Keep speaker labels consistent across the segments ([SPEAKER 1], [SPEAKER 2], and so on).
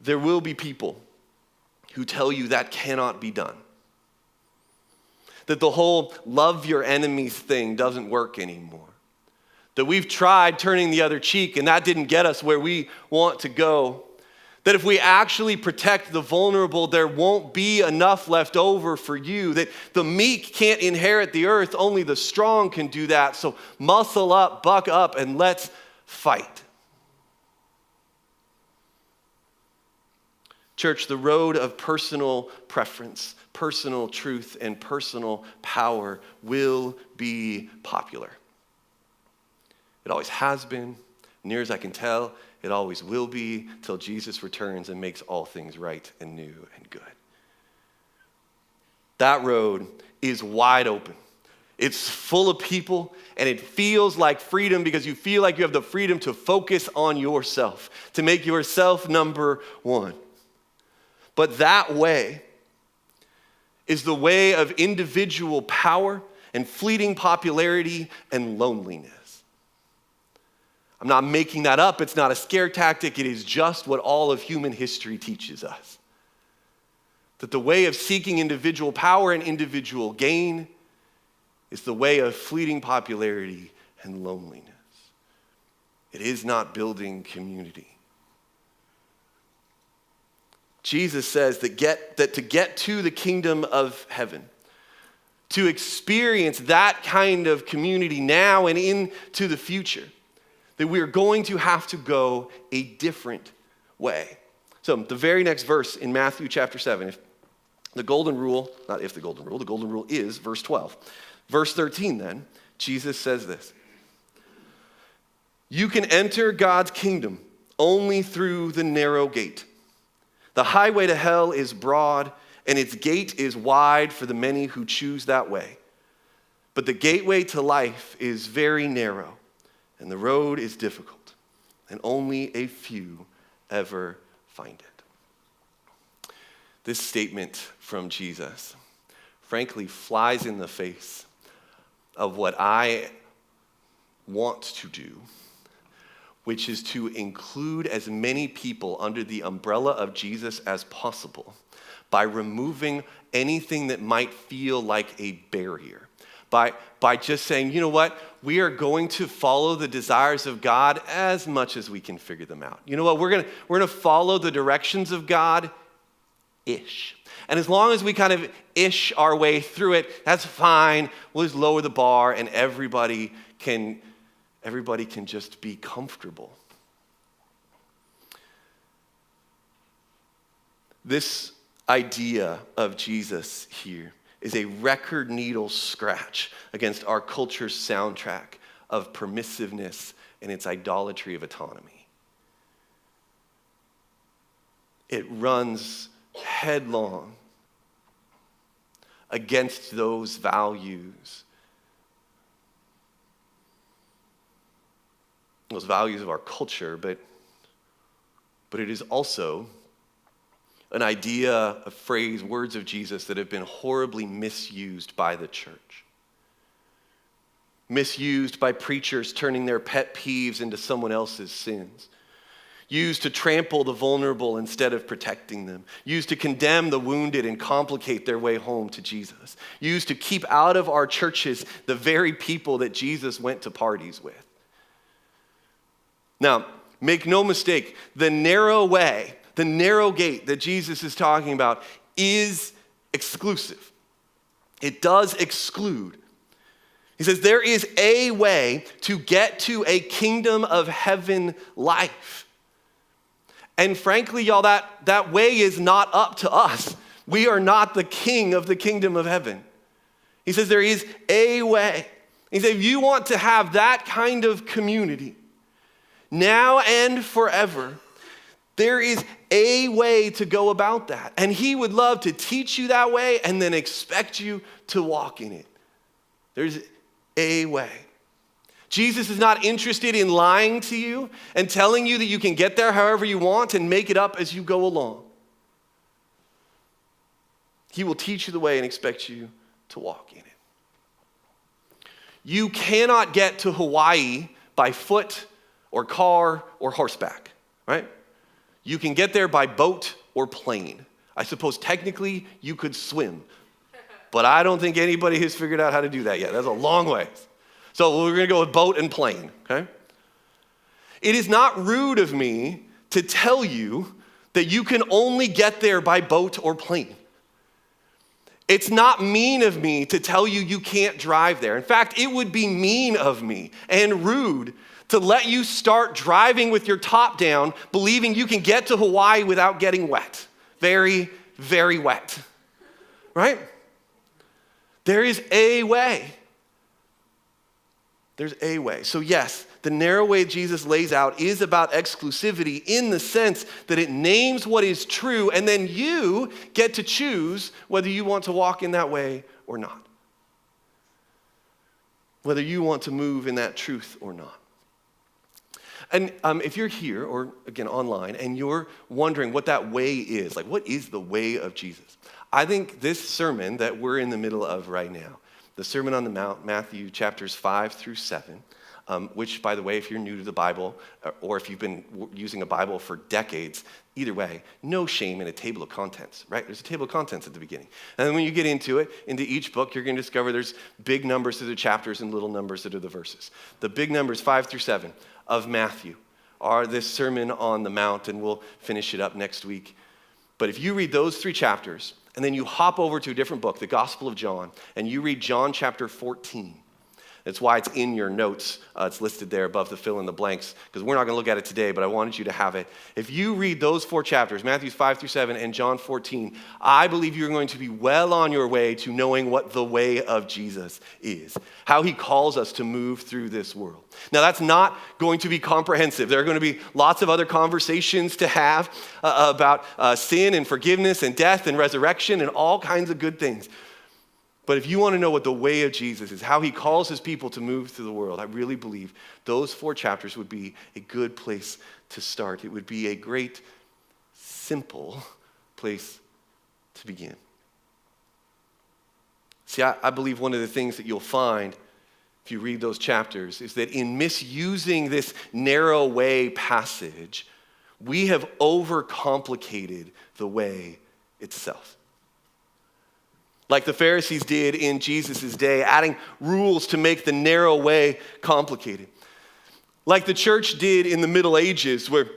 [SPEAKER 1] there will be people who tell you that cannot be done. That the whole love your enemies thing doesn't work anymore. That we've tried turning the other cheek and that didn't get us where we want to go. That if we actually protect the vulnerable, there won't be enough left over for you. That the meek can't inherit the earth, only the strong can do that. So muscle up, buck up, and let's fight. Church, the road of personal preference, personal truth, and personal power will be popular. It always has been, near as I can tell, it always will be till Jesus returns and makes all things right and new and good. That road is wide open. It's full of people, and it feels like freedom because you feel like you have the freedom to focus on yourself, to make yourself number one. But that way is the way of individual power and fleeting popularity and loneliness. I'm not making that up. It's not a scare tactic. It is just what all of human history teaches us. That the way of seeking individual power and individual gain is the way of fleeting popularity and loneliness. It is not building community. Jesus says that to get to the kingdom of heaven, to experience that kind of community now and into the future, that we are going to have to go a different way. So the very next verse in Matthew chapter 7, the golden rule is verse 12. Verse 13 then, Jesus says this: you can enter God's kingdom only through the narrow gate. The highway to hell is broad, and its gate is wide for the many who choose that way. But the gateway to life is very narrow, and the road is difficult, and only a few ever find it. This statement from Jesus, frankly, flies in the face of what I want to do, which is to include as many people under the umbrella of Jesus as possible by removing anything that might feel like a barrier. By just saying, you know what, we are going to follow the desires of God as much as we can figure them out. You know what, we're gonna follow the directions of God-ish. And as long as we kind of ish our way through it, that's fine. We'll just lower the bar and everybody can just be comfortable. This idea of Jesus here is a record needle scratch against our culture's soundtrack of permissiveness and its idolatry of autonomy. It runs headlong against those values of our culture, but it is also an idea, a phrase, words of Jesus that have been horribly misused by the church. Misused by preachers turning their pet peeves into someone else's sins. Used to trample the vulnerable instead of protecting them. Used to condemn the wounded and complicate their way home to Jesus. Used to keep out of our churches the very people that Jesus went to parties with. Now, make no mistake, the narrow way, the narrow gate that Jesus is talking about is exclusive. It does exclude. He says there is a way to get to a kingdom of heaven life. And frankly, y'all, that way is not up to us. We are not the king of the kingdom of heaven. He says there is a way. He says if you want to have that kind of community, now and forever, there is a way to go about that. And he would love to teach you that way and then expect you to walk in it. There's a way. Jesus is not interested in lying to you and telling you that you can get there however you want and make it up as you go along. He will teach you the way and expect you to walk in it. You cannot get to Hawaii by foot or car or horseback, right? You can get there by boat or plane. I suppose technically you could swim, but I don't think anybody has figured out how to do that yet. That's a long way. So we're going to go with boat and plane, okay? It is not rude of me to tell you that you can only get there by boat or plane. It's not mean of me to tell you you can't drive there. In fact, it would be mean of me and rude to let you start driving with your top down, believing you can get to Hawaii without getting wet. Very, very wet, right? There is a way. There's a way. So yes, the narrow way Jesus lays out is about exclusivity in the sense that it names what is true, and then you get to choose whether you want to walk in that way or not. Whether you want to move in that truth or not. And if you're here, or again online, and you're wondering what that way is, like what is the way of Jesus? I think this sermon that we're in the middle of right now, the Sermon on the Mount, Matthew chapters 5 through 7, which, by the way, if you're new to the Bible, or if you've been using a Bible for decades, either way, no shame in a table of contents, right? There's a table of contents at the beginning. And then when you get into it, into each book, you're going to discover there's big numbers to the chapters and little numbers that are the verses. The big numbers, 5 through 7 of Matthew, are this Sermon on the Mount, and we'll finish it up next week. But if you read those 3 chapters, and then you hop over to a different book, the Gospel of John, and you read John chapter 14. That's why it's in your notes. It's listed there above the fill in the blanks, because we're not going to look at it today, but I wanted you to have it. If you read those 4 chapters, Matthew 5 through 7 and John 14, I believe you're going to be well on your way to knowing what the way of Jesus is, how he calls us to move through this world. Now, that's not going to be comprehensive. There are going to be lots of other conversations to have about sin and forgiveness and death and resurrection and all kinds of good things. But if you want to know what the way of Jesus is, how he calls his people to move through the world, I really believe those 4 chapters would be a good place to start. It would be a great, simple place to begin. See, I believe one of the things that you'll find if you read those chapters is that in misusing this narrow way passage, we have overcomplicated the way itself. Like the Pharisees did in Jesus' day, adding rules to make the narrow way complicated. Like the church did in the Middle Ages, where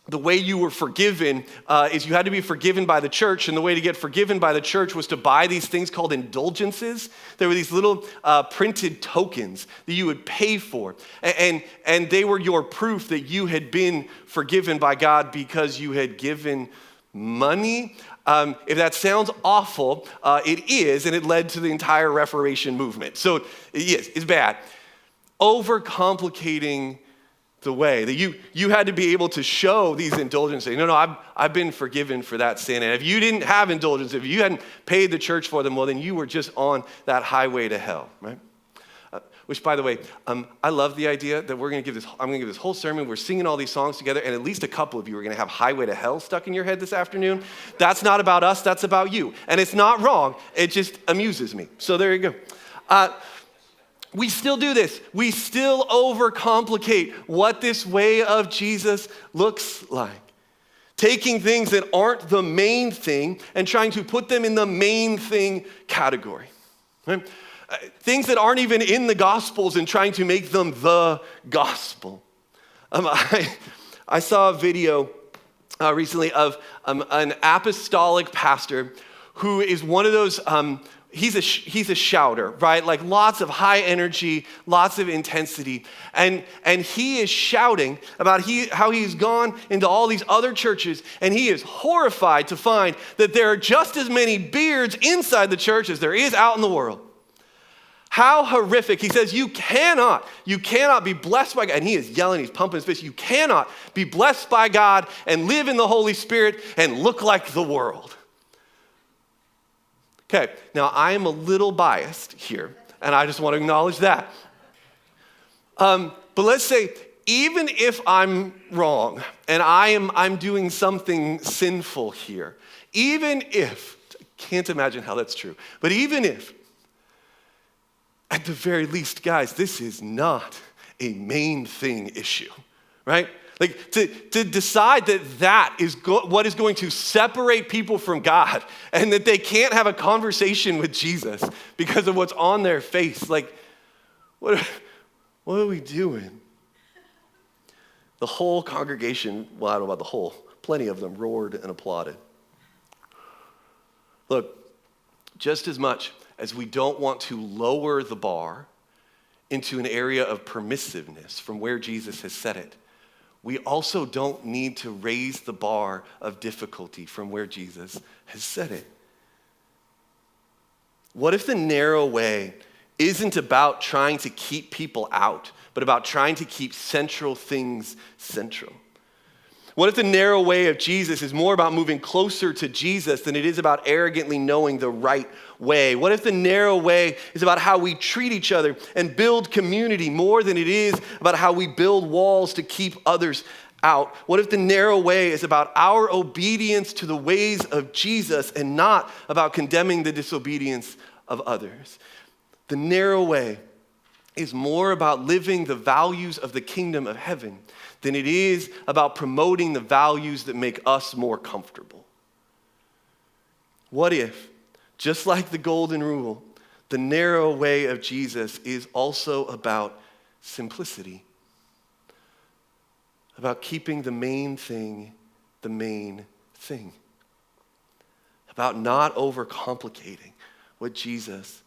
[SPEAKER 1] the way you were forgiven is you had to be forgiven by the church, and the way to get forgiven by the church was to buy these things called indulgences. There were these little printed tokens that you would pay for, and they were your proof that you had been forgiven by God because you had given money. If that sounds awful, it is, and it led to the entire Reformation movement. So it's bad. Overcomplicating the way that you had to be able to show these indulgences. No, I've been forgiven for that sin. And if you didn't have indulgence, if you hadn't paid the church for them, well, then you were just on that highway to hell, right? Which, by the way, I love the idea that I'm going to give this whole sermon, we're singing all these songs together, and at least a couple of you are going to have Highway to Hell stuck in your head this afternoon. That's not about us, that's about you. And it's not wrong, it just amuses me. So there you go. We still do this. We still overcomplicate what this way of Jesus looks like. Taking things that aren't the main thing and trying to put them in the main thing category. Right? Things that aren't even in the Gospels and trying to make them the gospel. I saw a video recently of an apostolic pastor who is one of those, he's a shouter, right? Like lots of high energy, lots of intensity. And he is shouting about how he's gone into all these other churches, and he is horrified to find that there are just as many beards inside the church as there is out in the world. How horrific. He says, you cannot be blessed by God. And he is yelling, he's pumping his fist. You cannot be blessed by God and live in the Holy Spirit and look like the world. Okay, now I am a little biased here, and I just want to acknowledge that. But let's say, even if I'm wrong and I'm doing something sinful here, even if, I can't imagine how that's true, but even if, at the very least, guys, this is not a main thing issue, right? Like to decide that is what is going to separate people from God and that they can't have a conversation with Jesus because of what's on their face. Like, what are we doing? The whole congregation, well, I don't know about the whole, plenty of them roared and applauded. Look, just as much as we don't want to lower the bar into an area of permissiveness from where Jesus has set it, we also don't need to raise the bar of difficulty from where Jesus has set it. What if the narrow way isn't about trying to keep people out, but about trying to keep central things central? What if the narrow way of Jesus is more about moving closer to Jesus than it is about arrogantly knowing the right way? What if the narrow way is about how we treat each other and build community more than it is about how we build walls to keep others out? What if the narrow way is about our obedience to the ways of Jesus and not about condemning the disobedience of others? The narrow way is more about living the values of the kingdom of heaven than it is about promoting the values that make us more comfortable. What if, just like the golden rule, the narrow way of Jesus is also about simplicity, about keeping the main thing, about not overcomplicating what Jesus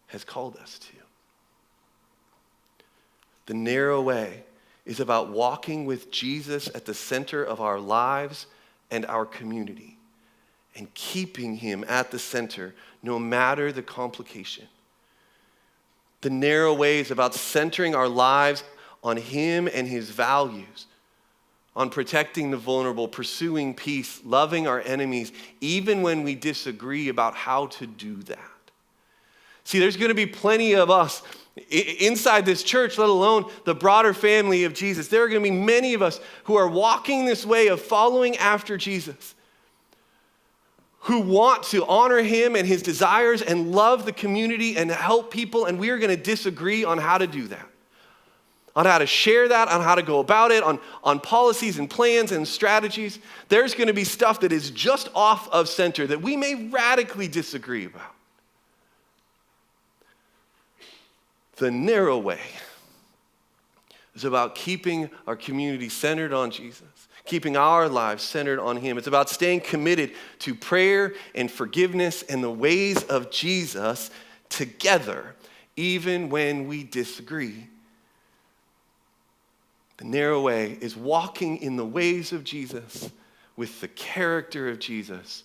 [SPEAKER 1] has called us to? The narrow way is about walking with Jesus at the center of our lives and our community and keeping him at the center no matter the complication. The narrow way is about centering our lives on him and his values, on protecting the vulnerable, pursuing peace, loving our enemies, even when we disagree about how to do that. See, there's going to be plenty of us inside this church, let alone the broader family of Jesus. There are going to be many of us who are walking this way of following after Jesus, who want to honor him and his desires and love the community and help people, and we are going to disagree on how to do that, on how to share that, on how to go about it, on policies and plans and strategies. There's going to be stuff that is just off of center that we may radically disagree about. The narrow way is about keeping our community centered on Jesus, keeping our lives centered on him. It's about staying committed to prayer and forgiveness and the ways of Jesus together, even when we disagree. The narrow way is walking in the ways of Jesus with the character of Jesus